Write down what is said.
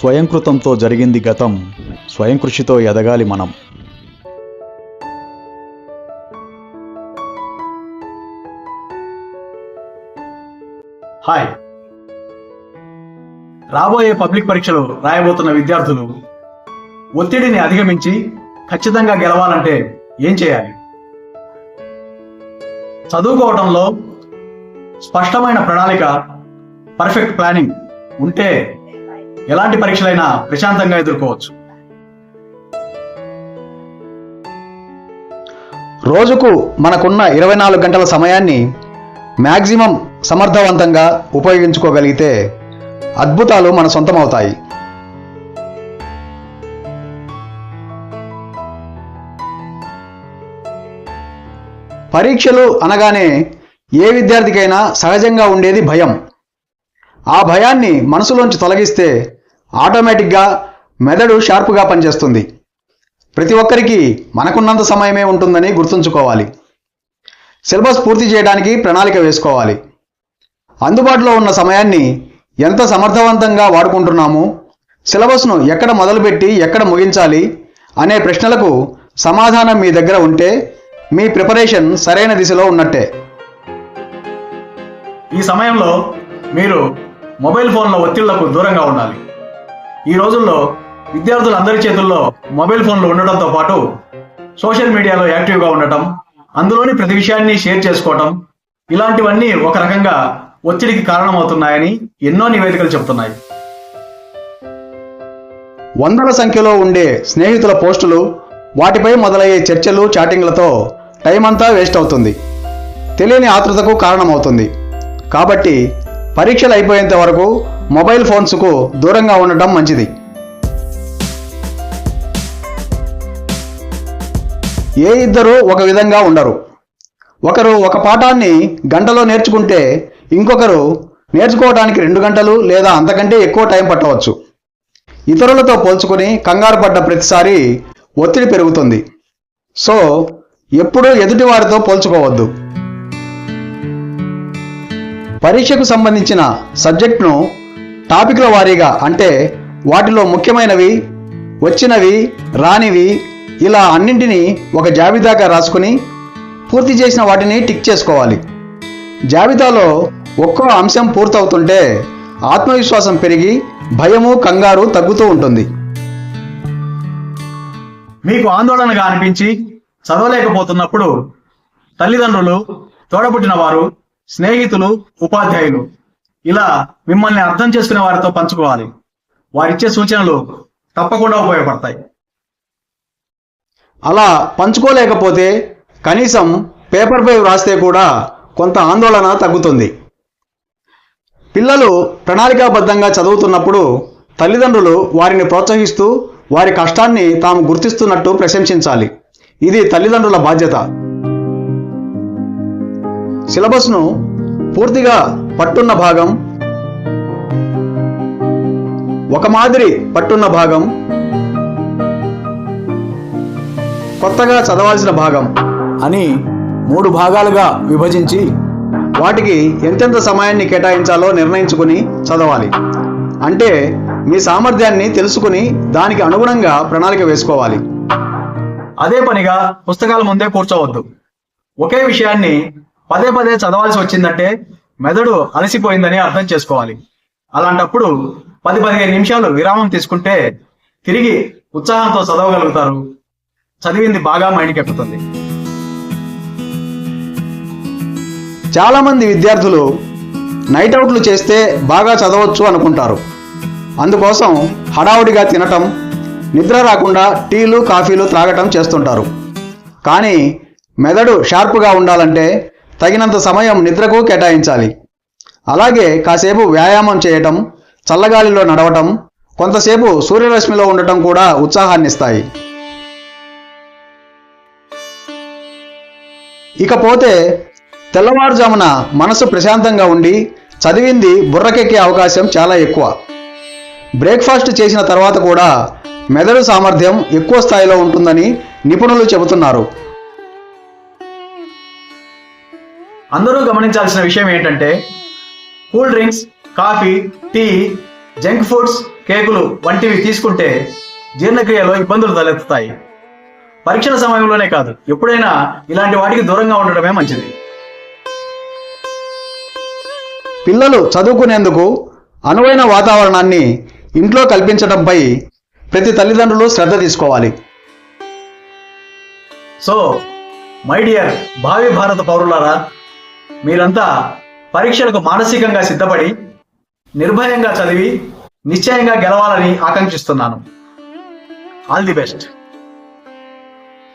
స్వయంకృతంతో జరిగింది గతం, స్వయం కృషితో ఎదగాలి మనం. హాయ్. రాబోయే పబ్లిక్ పరీక్షలు రాయబోతున్న విద్యార్థులు ఒత్తిడిని అధిగమించి ఖచ్చితంగా గెలవాలంటే ఏం చేయాలి? చదువుకోవడంలో స్పష్టమైన ప్రణాళిక, పర్ఫెక్ట్ ప్లానింగ్ ఉంటే ఎలాంటి పరీక్షలైనా ప్రశాంతంగా ఎదుర్కోవచ్చు. రోజుకు మనకున్న 24 గంటల సమయాన్ని మ్యాక్సిమం సమర్థవంతంగా ఉపయోగించుకోగలిగితే అద్భుతాలు మన సొంతమవుతాయి. పరీక్షలు అనగానే ఏ విద్యార్థికైనా సహజంగా ఉండేది భయం. ఆ భయాన్ని మనసులోంచి తొలగిస్తే ఆటోమేటిక్గా మెదడు షార్ప్గా పనిచేస్తుంది. ప్రతి ఒక్కరికి మనకున్నంత సమయమే ఉంటుందని గుర్తుంచుకోవాలి. సిలబస్ పూర్తి చేయడానికి ప్రణాళిక వేసుకోవాలి. అందుబాటులో ఉన్న సమయాన్ని ఎంత సమర్థవంతంగా వాడుకుంటున్నాము, సిలబస్ను ఎక్కడ మొదలుపెట్టి ఎక్కడ ముగించాలి అనే ప్రశ్నలకు సమాధానం మీ దగ్గర ఉంటే మీ ప్రిపరేషన్ సరైన దిశలో ఉన్నట్టే. ఈ సమయంలో మీరు మొబైల్ ఫోన్ల ఒత్తిళ్లకు దూరంగా ఉండాలి. ఈ రోజుల్లో విద్యార్థులందరి చేతుల్లో మొబైల్ ఫోన్లు ఉండటంతో పాటు సోషల్ మీడియాలో యాక్టివ్గా ఉండటం, అందులోని ప్రతి విషయాన్ని షేర్ చేసుకోవటం, ఇలాంటివన్నీ ఒక రకంగా ఒత్తిడికి కారణమవుతున్నాయని ఎన్నో నివేదికలు చెబుతున్నాయి. వందల సంఖ్యలో ఉండే స్నేహితుల పోస్టులు, వాటిపై మొదలయ్యే చర్చలు, చాటింగ్లతో టైం అంతా వేస్ట్ అవుతుంది. తెలియని ఆతృతకు కారణమవుతుంది. కాబట్టి పరీక్షలు అయిపోయేంత వరకు మొబైల్ ఫోన్స్కు దూరంగా ఉండటం మంచిది. ఏ ఇద్దరు ఒక విధంగా ఉండరు. ఒకరు ఒక పాఠాన్ని గంటలో నేర్చుకుంటే ఇంకొకరు నేర్చుకోవడానికి 2 గంటలు లేదా అంతకంటే ఎక్కువ టైం పట్టవచ్చు. ఇతరులతో పోల్చుకుని కంగారు పడ్డ ప్రతిసారి ఒత్తిడి పెరుగుతుంది. సో ఎప్పుడూ ఎదుటి వారితో పోల్చుకోవద్దు. పరీక్షకు సంబంధించిన సబ్జెక్ట్ను టాపిక్ల వారీగా, అంటే వాటిలో ముఖ్యమైనవి, వచ్చినవి, రానివి, ఇలా అన్నింటినీ ఒక జాబితాగా రాసుకుని పూర్తి చేసిన వాటిని టిక్ చేసుకోవాలి. జాబితాలో ఒక్కో అంశం పూర్తవుతుంటే ఆత్మవిశ్వాసం పెరిగి భయము, కంగారు తగ్గుతూ ఉంటుంది. మీకు ఆందోళనగా అనిపించి చదవలేకపోతున్నప్పుడు తల్లిదండ్రులు, తోడబుట్టిన వారు, స్నేహితులు, ఉపాధ్యాయులు ఇలా మిమ్మల్ని అర్థం చేసుకునే వారితో పంచుకోవాలి. వారిచ్చే సూచనలు తప్పకుండా ఉపయోగపడతాయి. అలా పంచుకోలేకపోతే కనీసం పేపర్పై వ్రాస్తే కూడా కొంత ఆందోళన తగ్గుతుంది. పిల్లలు ప్రణాళికాబద్ధంగా చదువుతున్నప్పుడు తల్లిదండ్రులు వారిని ప్రోత్సహిస్తూ వారి కష్టాన్ని తాము గుర్తిస్తున్నట్టు ప్రశంసించాలి. ఇది తల్లిదండ్రుల బాధ్యత. సిలబస్ను పూర్తిగా పట్టున్న భాగం, ఒక మాదిరి పట్టున్న భాగం, కొత్తగా చదవాల్సిన భాగం అని 3 భాగాలుగా విభజించి వాటికి ఎంతెంత సమయాన్ని కేటాయించాలో నిర్ణయించుకుని చదవాలి. అంటే మీ సామర్థ్యాన్ని తెలుసుకుని దానికి అనుగుణంగా ప్రణాళిక వేసుకోవాలి. అదే పనిగా పుస్తకాల ముందే కూర్చోవద్దు. ఒకే విషయాన్ని పదే పదే చదవాల్సి వచ్చిందంటే మెదడు అలసిపోయిందని అర్థం చేసుకోవాలి. అలాంటప్పుడు 10-15 నిమిషాలు విరామం తీసుకుంటే తిరిగి ఉత్సాహంతో చదవగలుగుతారు. చదివింది బాగా మైండ్కి ఎక్కుతుంది. చాలామంది విద్యార్థులు నైట్ అవుట్లు చేస్తే బాగా చదవచ్చు అనుకుంటారు. అందుకోసం హడావుడిగా తినటం, నిద్ర రాకుండా టీలు, కాఫీలు త్రాగటం చేస్తుంటారు. కానీ మెదడు షార్ప్గా ఉండాలంటే తగినంత సమయం నిద్రకు కేటాయించాలి. అలాగే కాసేపు వ్యాయామం చేయటం, చల్లగాలిలో నడవటం, కొంతసేపు సూర్యరశ్మిలో ఉండటం కూడా ఉత్సాహాన్నిస్తాయి. ఇకపోతే తెల్లవారుజామున మనసు ప్రశాంతంగా ఉండి చదివింది బుర్రకెక్కే అవకాశం చాలా ఎక్కువ. బ్రేక్ఫాస్ట్ చేసిన తర్వాత కూడా మెదడు సామర్థ్యం ఎక్కువ స్థాయిలో ఉంటుందని నిపుణులు చెబుతున్నారు. అందరూ గమనించాల్సిన విషయం ఏంటంటే cool drinks, coffee, tea, junk foods, కేకులు వంటివి తీసుకుంటే జీర్ణక్రియలో ఇబ్బందులు తలెత్తుతాయి. పరీక్షల సమయంలోనే కాదు, ఎప్పుడైనా ఇలాంటి వాటికి దూరంగా ఉండడమే మంచిది. పిల్లలు చదువుకునేందుకు అనువైన వాతావరణాన్ని ఇంట్లో కల్పించడంపై ప్రతి తల్లిదండ్రులు శ్రద్ధ తీసుకోవాలి. సో మై డియర్ భావి భారత పౌరులారా, మీరంతా పరీక్షలకు మానసికంగా సిద్ధపడి నిర్భయంగా చదివి నిశ్చయంగా గెలవాలని ఆకాంక్షిస్తున్నాను. All the best.